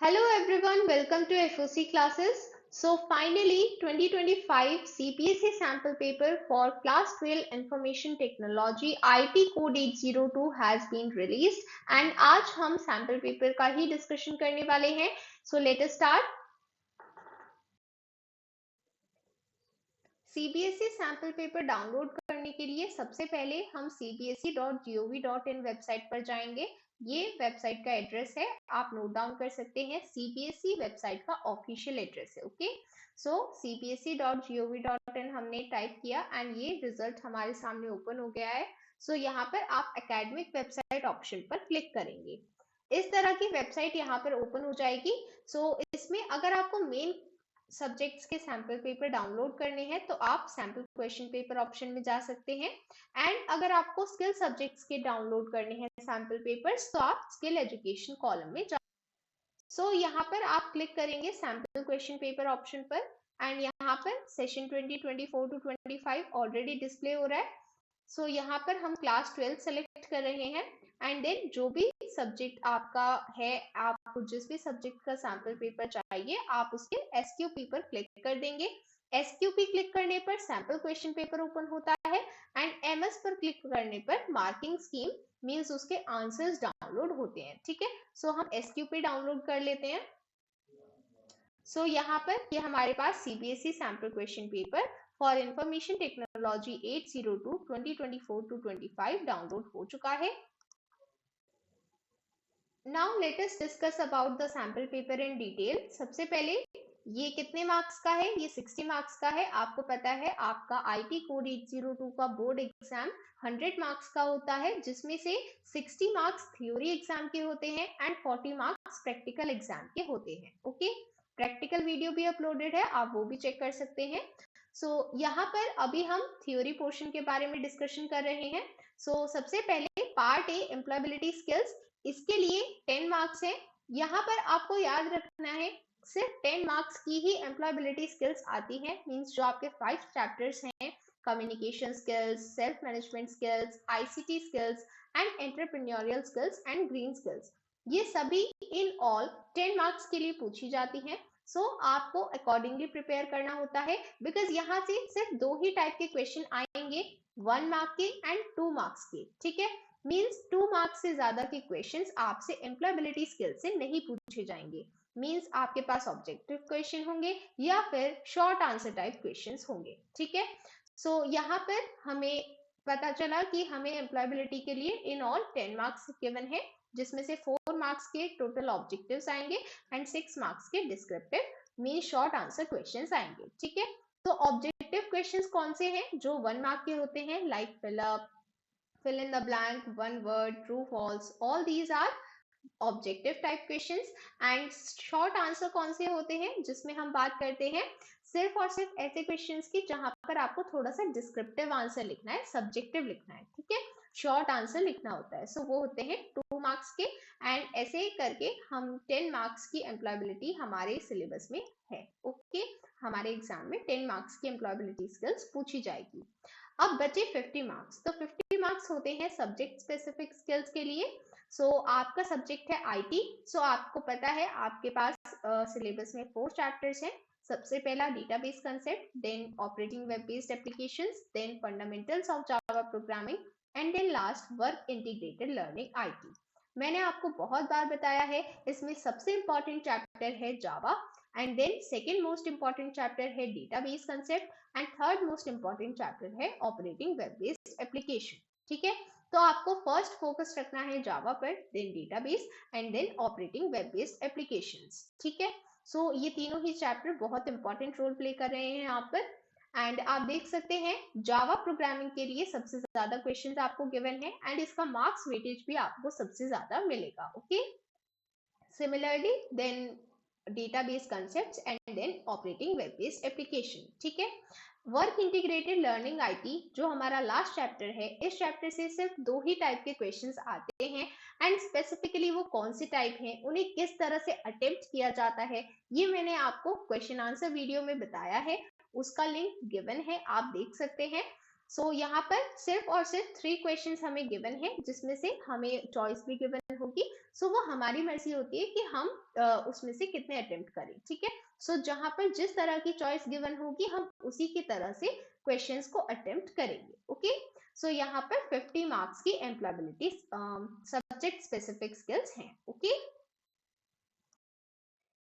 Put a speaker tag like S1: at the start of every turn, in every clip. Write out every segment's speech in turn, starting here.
S1: Hello everyone, welcome to FOC classes. So finally 2025 CPSE sample paper for class 12 information technology IT code 802 has been released and आज हम sample paper का ही discussion करने वाले हैं. So let us start. CBSE sample paper download करने के लिए सबसे पहले हम cbse.gov.in वेबसाइट पर जाएंगे. ये वेबसाइट का एड्रेस है, आप नोट डाउन कर सकते हैं. CBSE वेबसाइट का ऑफिशियल एड्रेस है. ओके, सो cbse.gov.in हमने टाइप किया एंड ये रिजल्ट हमारे सामने ओपन हो गया है. सो यहाँ पर आप एकेडमिक वेबसाइट ऑप्शन पर क्लिक करेंगे. इस तरह की वेबसाइट यहाँ पर ओपन हो जाएगी. सो इसमें अगर आपको मेन सब्जेक्ट्स के सैंपल पेपर डाउनलोड करने हैं तो आप सैंपल क्वेश्चन पेपर ऑप्शन में जा सकते हैं. एंड अगर आपको स्किल सब्जेक्ट्स के डाउनलोड करने हैं सैंपल पेपर्स तो आप स्किल एजुकेशन कॉलम में जा. सो यहाँ पर आप क्लिक करेंगे सैंपल क्वेश्चन पेपर ऑप्शन पर एंड यहाँ पर सेशन 2024 टू 25 ऑलरेडी डिस्प्ले हो रहा है. सो यहाँ पर हम क्लास 12 सेलेक्ट कर रहे हैं एंड देन जो भी सब्जेक्ट आपका है, आपको जिस भी सब्जेक्ट का सैंपल पेपर चाहिए आप उसके एसक्यूपी पर क्लिक कर देंगे. एसक्यूपी क्लिक करने पर सैंपल क्वेश्चन पेपर ओपन होता है एंड एमएस पर क्लिक करने पर मार्किंग स्कीम मींस उसके आंसर्स डाउनलोड होते हैं. ठीक है, सो हम एसक्यूपी डाउनलोड कर लेते हैं. सो यहाँ पर ये हमारे पास CBSE sample question paper for information technology 802 2024 to 25 download हो चुका है. Now let us discuss about the sample paper in detail. सबसे पहले ये कितने मार्क्स का है? ये 60 मार्क्स का है. आपको पता है आपका आईटी कोड 802 का बोर्ड एग्जाम 100 मार्क्स का होता है, जिसमें से 60 मार्क्स थ्योरी एग्जाम के होते हैं एंड 40 मार्क्स प्रैक्टिकल एग्जाम के होते हैं. ओके, प्रैक्टिकल वीडियो भी अपलोडेड है, आप वो भी चेक कर सकते हैं. यहाँ पर अभी हम थ्योरी पोर्शन के बारे में डिस्कशन कर रहे हैं. सबसे पहले पार्ट ए एम्प्लॉयबिलिटी स्किल्स, इसके लिए 10 मार्क्स है. यहाँ पर आपको याद रखना है सिर्फ 10 मार्क्स की ही एम्प्लॉयबिलिटी स्किल्स आती है. मींस जो आपके 5 चैप्टर्स हैं, communication skills, self management skills, ICT skills and entrepreneurial skills and green skills, ये सभी इन ऑल 10 मार्क्स के लिए पूछी जाती हैं. आपको अकॉर्डिंगली प्रिपेयर करना होता है बिकॉज यहाँ से सिर्फ दो ही टाइप के क्वेश्चन आएंगे, 1 मार्क के एंड 2 मार्क्स के. ठीक है, मींस 2 मार्क्स से ज्यादा के क्वेश्चंस आपसे एम्प्लॉयबिलिटी स्किल से नहीं पूछे जाएंगे. मींस आपके पास ऑब्जेक्टिव क्वेश्चन होंगे या फिर शॉर्ट आंसर टाइप क्वेश्चंस होंगे. ठीक है, यहाँ पर हमें पता चला कि हमें एम्प्लॉयबिलिटी के लिए इन ऑल 10 मार्क्स गिवन है, जिसमें से 4 मार्क्स के टोटल ऑब्जेक्टिव्स आएंगे एंड 6 मार्क्स के descriptive mean short answer questions आएंगे. ठीक है, तो ऑब्जेक्टिव क्वेश्चंस कौन से हैं? जो 1 मार्क के होते हैं, like fill in the blank, one word, true false, all these are objective type questions. And short answer कौन से होते हैं? जिसमें हम बात करते हैं सिर्फ और सिर्फ ऐसे क्वेश्चंस की जहां पर आपको थोड़ा सा डिस्क्रिप्टिव आंसर लिखना है, सब्जेक्टिव लिखना है. ठीक है, शॉर्ट आंसर लिखना होता है. वो होते हैं 2 मार्क्स के एंड ऐसे ही करके हम 10 मार्क्स की एम्प्लॉयबिलिटी हमारे सिलेबस में है. ओके, हमारे एग्जाम में 10 मार्क्स की एम्प्लॉयबिलिटी स्किल्स पूछी जाएगी. अब बचे 50 मार्क्स. तो 50 मार्क्स होते हैं सब्जेक्ट स्पेसिफिक स्किल्स के लिए. आपका सब्जेक्ट है आईटी. आपको पता है आपके पास सिलेबस में 4 चैप्टर्स हैं. सबसे पहला database concept, then operating web based applications, then fundamentals of Java programming and then last work integrated learning IT. मैंने आपको बहुत बार बताया है इसमें सबसे इंपॉर्टेंट चैप्टर है Java and then second most important chapter है database concept and third most important chapter है ऑपरेटिंग वेब बेस्ड एप्लीकेशन. ठीक है, तो आपको फर्स्ट फोकस रखना है जावा पर, then database and then operating web based applications. ठीक है, ये तीनों ही चैप्टर बहुत इंपॉर्टेंट रोल प्ले कर रहे हैं यहाँ पर. एंड आप देख सकते हैं जावा प्रोग्रामिंग के लिए सबसे ज्यादा क्वेश्चंस आपको गिवन है एंड इसका मार्क्स वेटेज भी आपको सबसे ज्यादा मिलेगा. Okay, similarly then database concepts and then operating web based application. ठीक है, वर्क इंटीग्रेटेड लर्निंग आईटी जो हमारा लास्ट चैप्टर है, इस चैप्टर से सिर्फ 2 ही टाइप के क्वेश्चंस आते हैं एंड स्पेसिफिकली वो कौन से टाइप हैं, उन्हें किस तरह से अटेम्प्ट किया जाता है, ये मैंने आपको क्वेश्चन आंसर वीडियो में बताया है. उसका लिंक गिवन है, आप देख सकते हैं. सो यहाँ पर सिर्फ और सिर्फ 3 क्वेश्चंस हमें गिवन है, जिसमें से हमें चॉइस भी गिवन होगी। सो वो हमारी मर्जी होती है कि हम उसमें से कितने अटेम्प्ट करें, ठीक है। सो जहां पर जिस तरह की चॉइस गिवन होगी हम उसी की तरह से क्वेश्चंस को अटेम्प्ट करेंगे। ओके, सो यहाँ पर 50 मार्क्स की एम्प्लॉयबिलिटी सब्जेक्ट स्पेसिफिक स्किल्स हैं। Okay,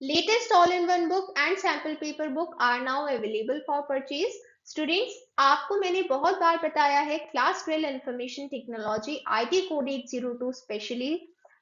S1: latest all-in-one book and sample paper book are now available for purchase. Students, आपको मैंने बहुत बार बताया है class 12 information technology IT code 802 specially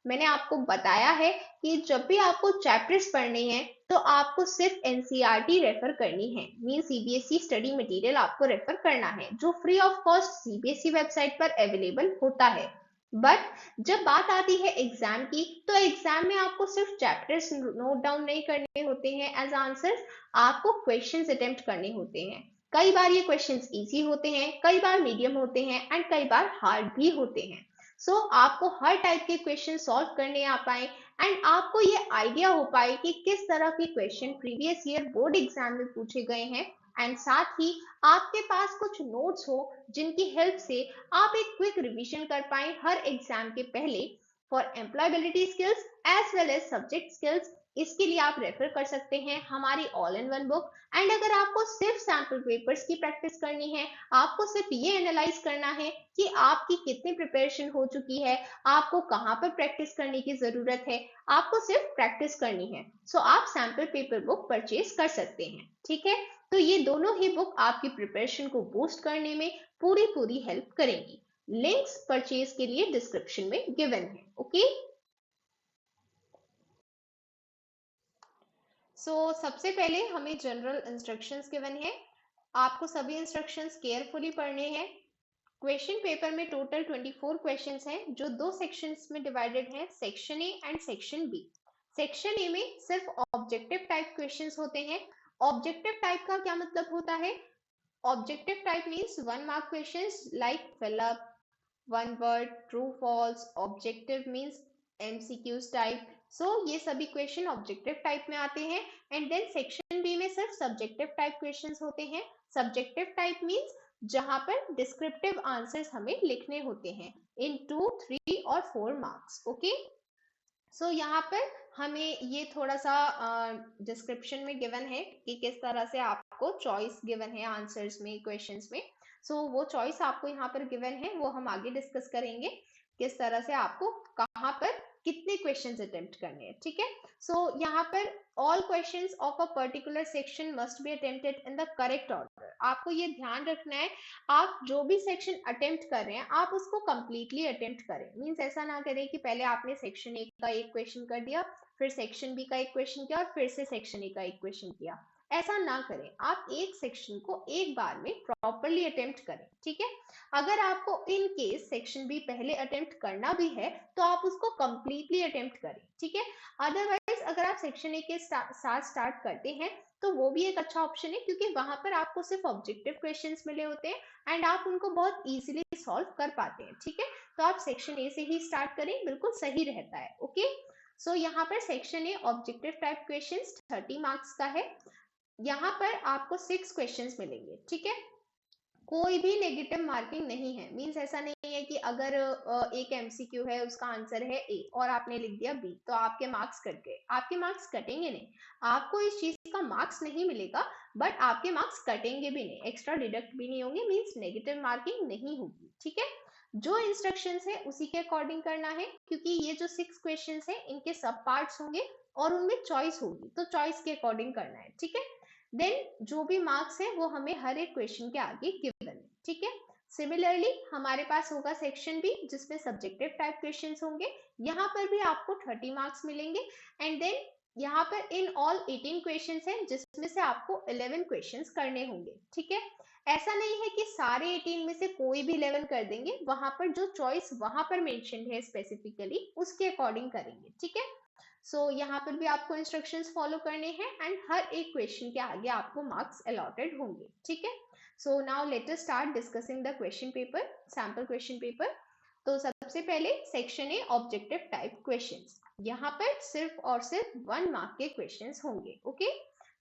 S1: मैंने आपको बताया है कि जब भी आपको चैप्टर्स पढ़ने हैं तो आपको सिर्फ NCERT रेफर करनी है, मीन CBSE स्टडी मटेरियल आपको रेफर करना है जो free of cost CBSE website पर अवेलेबल होता है। बट जब बात आती है एग्जाम की, तो एग्जाम में आपको सिर्फ चैप्टर्स नोट डाउन नहीं करने होते हैं एज आंसर्स, आपको क्वेश्चंस अटेम्प्ट करने होते हैं। कई बार ये क्वेश्चंस इजी होते हैं, कई बार मीडियम होते हैं एंड कई बार हार्ड भी होते हैं। सो आपको हर टाइप के क्वेश्चन सॉल्व करने आ पाए एंड आपको ये आइडिया हो पाए कि किस तरह के question previous year board exam में पूछे गए हैं एंड साथ ही आपके पास कुछ नोट्स हो जिनकी हेल्प से आप एक क्विक रिवीजन कर पाए हर एग्जाम के पहले for employability skills as well as subject skills. इसके लिए आप रेफर कर सकते हैं हमारी all in one book. And अगर आपको सिर्फ सैम्पल पेपर्स की प्रैक्टिस करनी है, आपको सिर्फ ये एनालाइज करना है कि आपकी कितनी प्रिपरेशन हो चुकी है, आपको कहाँ पर प्रैक्टिस करने की जरूरत है, आपको सिर्फ प्रैक्टिस करनी है, सो आप सैम्पल पेपर बुक परचेज कर सकते हैं। ठीक है, तो ये दोनों ही बुक आपकी प्रिपरेशन को बूस्ट करने में पूरी हेल्प करेंगी। लिंक्स परचेज के लिए डिस्क्रिप्शन में गिवन है। ओके, सो सबसे पहले हमें जनरल इंस्ट्रक्शंस गिवन है। आपको सभी इंस्ट्रक्शंस केयरफुली पढ़ने हैं। क्वेश्चन पेपर में टोटल 24 क्वेश्चंस हैं जो दो सेक्शंस में डिवाइडेड हैं, section A and section B. Section A में सिर्फ ऑब्जेक्टिव टाइप क्वेश्चंस होते हैं। ऑब्जेक्टिव टाइप का क्या मतलब होता है? Objective type means 1 mark questions like fill up, one word, true false. Objective means MCQs type. So ये सभी क्वेश्चन ऑब्जेक्टिव टाइप में आते हैं। एंड देन सेक्शन बी में सिर्फ सब्जेक्टिव टाइप क्वेश्चंस होते हैं। सब्जेक्टिव टाइप मीन्स जहां पर डिस्क्रिप्टिव आंसर्स हमें लिखने होते हैं इन 2, 3 और 4 मार्क्स। ओके, सो यहाँ पर हमें ये थोड़ा सा डिस्क्रिप्शन में गिवन है कि किस तरह से आपको चॉइस गिवन है आंसर्स में, क्वेश्चंस में। सो वो चॉइस आपको यहाँ पर गिवन है, वो हम आगे डिस्कस करेंगे किस तरह से आपको कहाँ पर कितने क्वेश्चंस अटेम्प्ट करने हैं। ठीक है, सो यहाँ पर all questions of a particular section must be attempted in the correct order. आपको ये ध्यान रखना है, आप जो भी सेक्शन अटेम्प्ट कर रहे हैं आप उसको कंप्लीटली अटेम्प्ट करें। मींस ऐसा ना करें कि पहले आपने सेक्शन ए का एक क्वेश्चन कर दिया, फिर सेक्शन बी का एक क्वेश्चन किया और फिर से सेक्शन ए का एक क्वेश्चन किया। ऐसा ना करें, आप एक सेक्शन को एक बार में प्रॉपरली अटेम्प्ट करें। ठीक है, अगर आपको इन केस सेक्शन बी पहले अटेम्प्ट करना भी है तो आप उसको कंप्लीटली अटेम्प्ट करें। ठीक है, अदरवाइज अगर आप सेक्शन ए के साथ स्टार्ट करते हैं तो वो भी एक अच्छा ऑप्शन है, क्योंकि वहां पर आपको सिर्फ ऑब्जेक्टिव क्वेश्चंस मिले होते हैं एंड आप उनको बहुत इजीली सॉल्व कर पाते हैं। ठीक है, तो आप सेक्शन ए से ही स्टार्ट करें, बिल्कुल सही रहता है। ओके, सो यहाँ पर section A objective type questions 30 marks का है। यहाँ पर आपको 6 क्वेश्चंस मिलेंगे। ठीक है, कोई भी नेगेटिव मार्किंग नहीं है। मींस ऐसा नहीं है कि अगर एक MCQ है उसका आंसर है ए और आपने लिख दिया बी तो आपके मार्क्स कट गए। आपके मार्क्स कटेंगे नहीं, आपको इस चीज का मार्क्स नहीं मिलेगा, बट आपके मार्क्स कटेंगे भी नहीं, एक्स्ट्रा डिडक्ट भी नहीं होंगे, मींस नेगेटिव मार्किंग नहीं होगी। ठीक है, जो इंस्ट्रक्शंस है उसी के अकॉर्डिंग करना है, क्योंकि ये जो 6 क्वेश्चंस है इनके सब पार्ट्स होंगे और उनमें चॉइस होगी, तो चॉइस के अकॉर्डिंग करना है। ठीक है, देन जो भी मार्क्स है वो हमें हर एक क्वेश्चन के आगे गिवन है। ठीक है, सिमिलरली हमारे पास होगा सेक्शन बी जिसमें सब्जेक्टिव टाइप क्वेश्चंस होंगे। यहाँ पर भी आपको 30 मार्क्स मिलेंगे। एंड देन यहाँ पर इन ऑल 18 क्वेश्चंस हैं जिसमें से आपको 11 क्वेश्चंस करने होंगे। ठीक है, ऐसा नहीं है कि सारे 18 में से कोई भी 11 कर देंगे, वहां पर जो चॉइस वहां पर मेंशन्ड है स्पेसिफिकली उसके अकॉर्डिंग करेंगे। ठीक है, सो यहाँ पर भी आपको इंस्ट्रक्शंस फॉलो करने हैं एंड हर एक क्वेश्चन के आगे आपको मार्क्स अलॉटेड होंगे। ठीक है, so now let us start discussing the question paper, sample question paper. तो सबसे पहले section A objective type questions, यहाँ पर सिर्फ और सिर्फ 1 मार्क के क्वेश्चंस होंगे। ओके,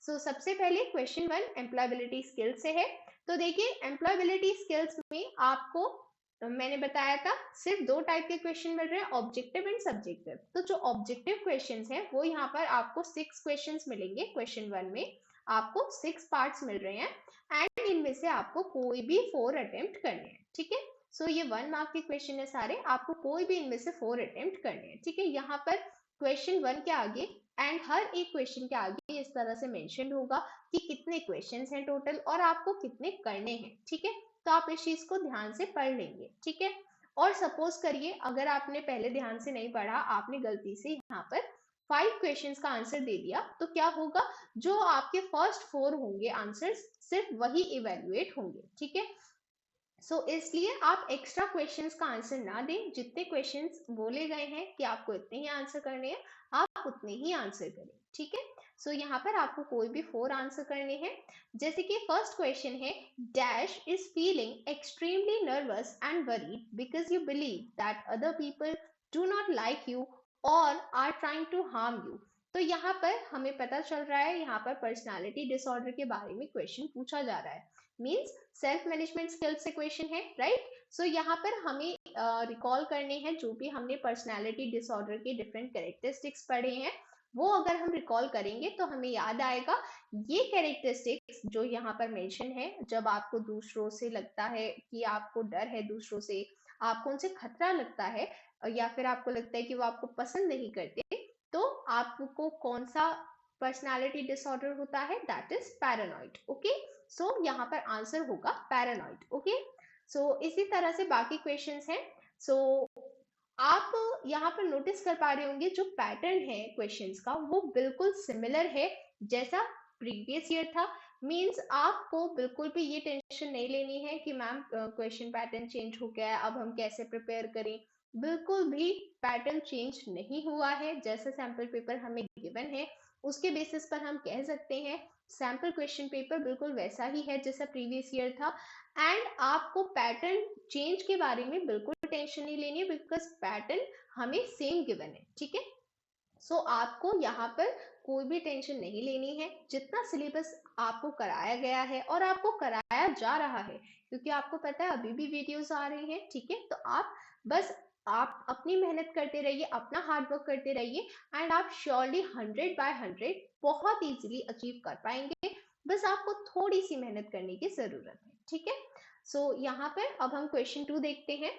S1: सो सबसे पहले क्वेश्चन 1 एम्प्लॉयबिलिटी स्किल से है। तो देखिए एम्प्लॉयबिलिटी स्किल्स में आपको मैंने बताया था सिर्फ दो टाइप के क्वेश्चन मिल रहे हैं, ऑब्जेक्टिव एंड सब्जेक्टिव। तो जो ऑब्जेक्टिव क्वेश्चंस हैं वो यहाँ पर आपको 6 क्वेश्चंस मिलेंगे। क्वेश्चन 1 में आपको 6 पार्ट्स मिल रहे हैं एंड इनमें से आपको कोई भी 4 अटेम्प्ट करने हैं, ठीक है। सो ये 1 मार्क के क्वेश्चन है सारे, आपको कोई भी इनमें से 4 अटेम्प्ट करने हैं, ठीक है। यहाँ पर क्वेश्चन 1 के आगे एंड हर एक क्वेश्चन के आगे इस तरह से मेंशन होगा कि कितने क्वेश्चंस हैं टोटल और आपको कितने करने हैं, ठीक है। तो आप इस चीज को ध्यान से पढ़ लेंगे, ठीक है। और सपोज करिए अगर आपने पहले ध्यान से नहीं पढ़ा, आपने गलती से यहाँ पर 5 क्वेश्चंस का आंसर दे दिया, तो क्या होगा, जो आपके फर्स्ट 4 होंगे आंसर्स सिर्फ वही इवेल्युएट होंगे, ठीक है। सो इसलिए आप एक्स्ट्रा क्वेश्चंस का आंसर ना दें, जितने क्वेश्चंस बोले गए हैं कि आपको इतने ही आंसर करने हैं आप उतने ही आंसर करें, ठीक है। सो यहाँ पर आपको कोई भी 4 आंसर करने हैं। जैसे कि फर्स्ट क्वेश्चन है, dash is feeling extremely nervous and worried because you believe that other people do not like you or are trying to harm you. तो यहाँ पर हमें पता चल रहा है यहाँ पर पर्सनालिटी डिसऑर्डर के बारे में क्वेश्चन पूछा जा रहा है, मीन्स सेल्फ मैनेजमेंट स्किल्स से क्वेश्चन है, राइट। सो यहाँ पर हमें रिकॉल करने हैं जो भी हमने पर्सनालिटी डिसऑर्डर के डिफरेंट कैरेक्टरिस्टिक्स पढ़े हैं, वो अगर हम रिकॉल करेंगे तो हमें याद आएगा ये कैरेक्टरिस्टिक्स जो यहाँ पर मेंशन है। जब आपको दूसरों से लगता है कि आपको डर है, दूसरों से आपको उनसे खतरा लगता है या फिर आपको लगता है कि वो आपको पसंद नहीं करते, तो आपको कौन सा पर्सनालिटी डिसऑर्डर होता है, दैट इज पैरानॉइड, ओके। सो यहाँ पर आंसर होगा पैरानॉइड, ओके। सो इसी तरह से बाकी क्वेश्चंस हैं। सो आप यहाँ पर नोटिस कर पा रहे होंगे जो पैटर्न है क्वेश्चंस का वो बिल्कुल सिमिलर है जैसा प्रीवियस ईयर था। मींस आपको बिल्कुल भी ये टेंशन नहीं लेनी है कि मैम क्वेश्चन पैटर्न चेंज हो गया है, अब हम कैसे प्रिपेयर करें। बिल्कुल भी पैटर्न चेंज नहीं हुआ है, जैसा सैंपल पेपर हमें गिवन है उसके बेसिस पर हम कह सकते हैं सैंपल क्वेश्चन पेपर बिल्कुल वैसा ही है जैसा प्रीवियस ईयर था। एंड आपको पैटर्न चेंज के बारे में बिल्कुल टेंशन नहीं लेनी है बिकॉज पैटर्न हमें सेम गिवन है, ठीक है। सो आपको यहाँ पर कोई भी टेंशन नहीं लेनी है, जितना सिलेबस आपको कराया गया है और आपको कराया जा रहा है, क्योंकि आपको पता है अभी भी वीडियोस आ रही हैं, ठीक है। तो आप बस आप अपनी मेहनत करते रहिए, अपना हार्ड वर्क करते रहिए एंड आप श्योरली 100/100 बहुत इजीली अचीव कर पाएंगे। बस आपको थोड़ी सी मेहनत करने की जरूरत है, ठीक है। सो यहाँ पर अब हम क्वेश्चन 2 देखते हैं।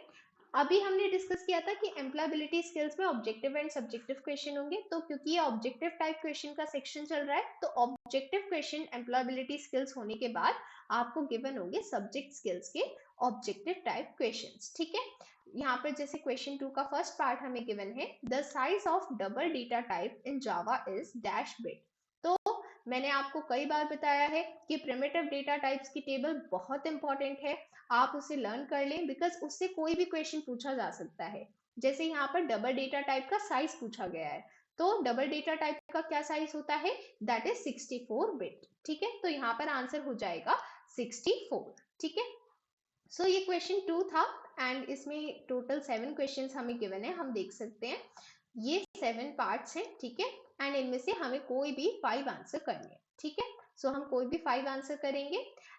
S1: अभी हमने डिस्कस किया था कि एम्प्लॉयबिलिटी स्किल्स में ऑब्जेक्टिव एंड सब्जेक्टिव क्वेश्चन होंगे, तो क्योंकि ये ऑब्जेक्टिव टाइप क्वेश्चन का सेक्शन चल रहा है तो ऑब्जेक्टिव क्वेश्चन एम्प्लॉयबिलिटी स्किल्स होने के बाद आपको गिवन होंगे सब्जेक्ट स्किल्स के ऑब्जेक्टिव टाइप क्वेश्चंस, ठीक है। यहाँ पर जैसे क्वेश्चन 2 का फर्स्ट पार्ट हमें गिवन है, the size of double data type in Java is dash bit. तो मैंने आपको कई बार बताया है कि प्रिमिटिव डेटा टाइप्स की टेबल बहुत इंपॉर्टेंट है, आप उसे लर्न कर लें बिकॉज उससे कोई भी क्वेश्चन पूछा जा सकता है। जैसे यहाँ पर डबल डेटा टाइप का साइज पूछा गया है, तो डबल डेटा टाइप का क्या साइज होता है, दैट इज 64 बिट, ठीक है। तो यहाँ पर आंसर हो जाएगा 64, ठीक है। सो ये क्वेश्चन 2 था एंड इसमें टोटल 7 क्वेश्चंस हमें गिवन है, हम देख सकते हैं ये 7 पार्ट्स हैं, ठीक है। एंड इनमें से हमें कोई भी 5 आंसर करने हैं, ठीक है। सो हम कोई भी 5 आंसर करेंगे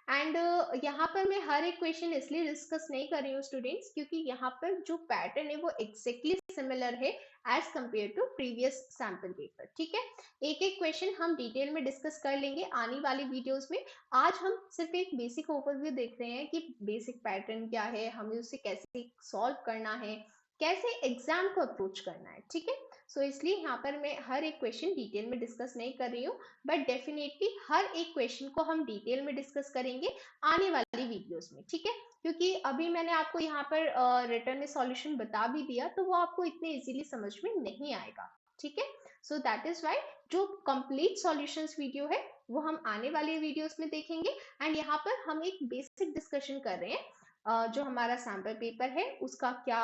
S1: एंड यहाँ पर मैं हर एक क्वेश्चन इसलिए डिस्कस नहीं कर रही हूँ स्टूडेंट्स, क्योंकि यहाँ पर जो पैटर्न है वो एक्जेक्टली सिमिलर है as compare to previous sample paper, ठीक है। एक एक क्वेश्चन हम डिटेल में डिस्कस कर लेंगे आने वाली वीडियोस में। आज हम सिर्फ एक बेसिक ओवरव्यू देख रहे हैं कि बेसिक पैटर्न क्या है, हमें उसे कैसे सॉल्व करना है, कैसे एग्जाम को अप्रोच करना है, ठीक है। सो इसलिए यहाँ पर मैं हर एक क्वेश्चन डिटेल में डिस्कस नहीं कर रही हूँ, बट डेफिनेटली हर एक क्वेश्चन को हम डिटेल में डिस्कस करेंगे आने वाली वीडियोस में, ठीक है। क्योंकि अभी मैंने आपको यहाँ पर रिटर्न में सॉल्यूशन बता भी दिया तो वो आपको इतने इजीली समझ में नहीं आएगा, ठीक है। सो दैट इज वाई जो कंप्लीट सॉल्यूशंस वीडियो है वो हम आने वाले वीडियोस में देखेंगे एंड यहाँ पर हम एक बेसिक डिस्कशन कर रहे हैं जो हमारा सैंपल पेपर है उसका क्या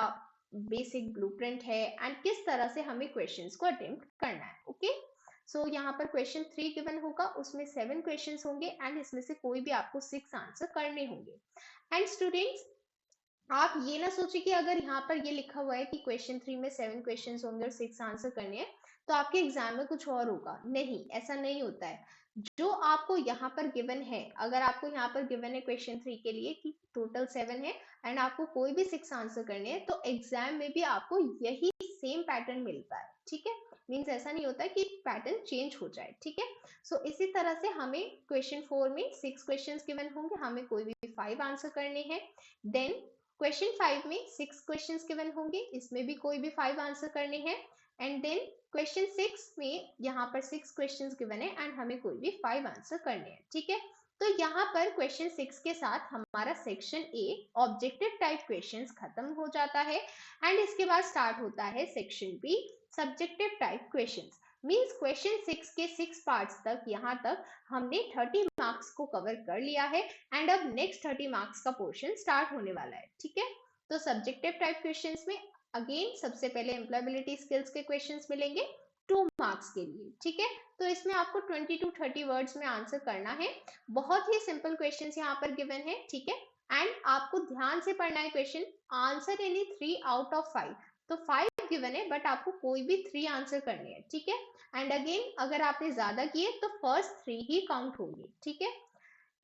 S1: बेसिक ब्लूप्रिंट है एंड किस तरह से हमें क्वेश्चंस को अटेम्प्ट करना है, ओके। सो यहाँ पर क्वेश्चन 3 गिवन होगा, उसमें 7 क्वेश्चंस होंगे एंड इसमें से कोई भी आपको 6 आंसर करने होंगे। एंड स्टूडेंट्स आप ये ना सोचिए कि अगर यहाँ पर ये लिखा हुआ है कि क्वेश्चन 3 में 7 क्वेश्चंस होंगे और 6 आंसर करने हैं, तो आपके एग्जाम में कुछ और होगा। नहीं, ऐसा नहीं होता है। जो आपको यहाँ पर गिवन है, अगर आपको यहाँ पर गिवन है क्वेश्चन 3 के लिए कि टोटल 7 है एंड आपको कोई भी 6 आंसर करने हैं, तो एग्जाम में भी आपको यही सेम पैटर्न मिलता है। ठीक है, मीन्स ऐसा नहीं होता है कि पैटर्न चेंज हो जाए। ठीक है, सो इसी तरह से हमें क्वेश्चन 4 में 6 क्वेश्चन गिवन होंगे, हमें कोई भी 5 आंसर करने हैं। देन क्वेश्चन 5 में 6 क्वेश्चन गिवन होंगे, इसमें भी कोई भी 5 आंसर करने हैं। एंड देन क्वेश्चन 6 में यहाँ पर 6 क्वेश्चंस गिवन है एंड हमें कोई भी 5 आंसर करने हैं। ठीक है, तो यहाँ पर क्वेश्चन 6 के साथ हमारा section A objective type questions खत्म हो जाता है एंड इसके बाद स्टार्ट होता है section be subjective type questions. Means question 6 के 6 पार्ट्स तक यहाँ तक हमने 30 मार्क्स को कवर कर लिया है एंड अब नेक्स्ट 30 मार्क्स का पोर्शन स्टार्ट होने वाला है। ठीक है, तो सब्जेक्टिव टाइप क्वेश्चंस में अगेन सबसे पहले एम्प्लॉयबिलिटी स्किल्स के क्वेश्चंस मिलेंगे 2 मार्क्स के लिए। ठीक है, तो इसमें आपको 20 to 30 वर्ड्स में आंसर करना है। बहुत ही सिंपल क्वेश्चंस यहाँ पर गिवन है। ठीक है, एंड आपको ध्यान से पढ़ना है question, answer any 3 out of 5। तो 5 गिवन है बट आपको कोई भी 3 आंसर करने हैं। ठीक है, एंड अगेन अगर आपने ज्यादा किए तो फर्स्ट 3 ही काउंट होंगे। ठीक है,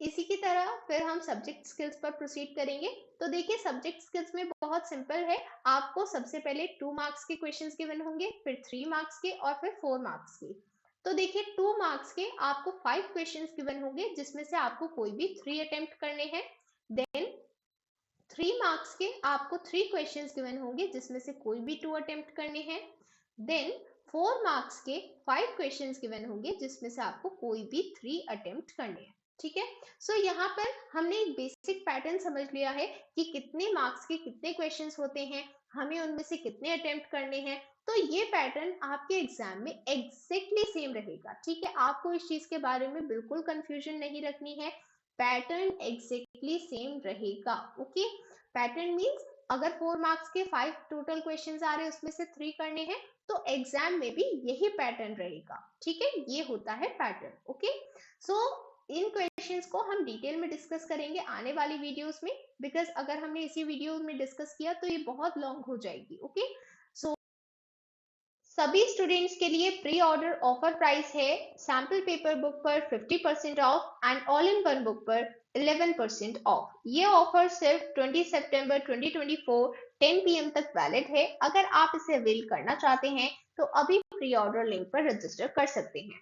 S1: इसी की तरह फिर हम सब्जेक्ट स्किल्स पर प्रोसीड करेंगे। तो देखिए सब्जेक्ट स्किल्स में बहुत सिंपल है, आपको सबसे पहले 2 मार्क्स के क्वेश्चंस गिवन होंगे, फिर 3 मार्क्स के और फिर 4 मार्क्स के। तो देखिए 2 मार्क्स के आपको 5 क्वेश्चंस गिवन होंगे जिसमें से आपको कोई भी 3 अटेम्प्ट करने हैं। देन 3 मार्क्स के आपको 3 क्वेश्चंस गिवन होंगे जिसमें से कोई भी 2 अटेम्प्ट करने हैं। देन 4 मार्क्स के 5 क्वेश्चंस गिवन होंगे जिसमें से आपको कोई भी 3 अटेम्प्ट करने हैं। ठीक है, सो यहाँ पर हमने एक बेसिक पैटर्न समझ लिया है कि कितने मार्क्स के कितने क्वेश्चंस होते हैं, हमें उनमें से कितने अटेम्प्ट करने हैं। तो ये पैटर्न आपके एग्जाम में एग्जैक्टली सेम रहेगा। ठीक है, आपको इस चीज के बारे में बिल्कुल कंफ्यूजन नहीं रखनी है, पैटर्न एग्जैक्टली सेम रहेगा। ओके, पैटर्न मीन्स अगर 4 मार्क्स के 5 टोटल क्वेश्चंस आ रहे हैं उसमें से 3 करने हैं, तो एग्जाम में भी यही पैटर्न रहेगा। ठीक है, ये होता है पैटर्न। ओके, सो इन क्वेश्चंस को हम डिटेल में डिस्कस करेंगे आने वाली वीडियोस में, बिकॉज अगर हमने इसी वीडियो में डिस्कस किया तो ये बहुत लॉन्ग हो जाएगी। ओके, सो सभी स्टूडेंट्स के लिए प्री ऑर्डर ऑफर प्राइस है सैम्पल पेपर बुक पर 50% of and all in one book पर 11% ऑफ। ये ऑफर सिर्फ 20 सितंबर 2024 10 PM तक वैलिड है। अगर आप इसे अवेल करना चाहते हैं तो अभी प्री ऑर्डर लिंक पर रजिस्टर कर सकते हैं।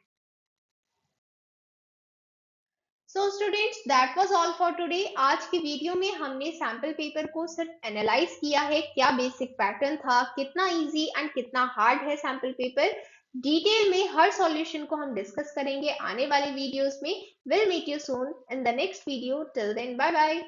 S1: So students that was all for today. आज की वीडियो में हमने सैम्पल पेपर को सिर्फ एनालाइज किया है, क्या बेसिक पैटर्न था, कितना इजी एंड कितना हार्ड है सैम्पल पेपर। डिटेल में हर सॉल्यूशन को हम डिस्कस करेंगे आने वाली वीडियोस में। Will meet you soon in the next video. Till then bye bye.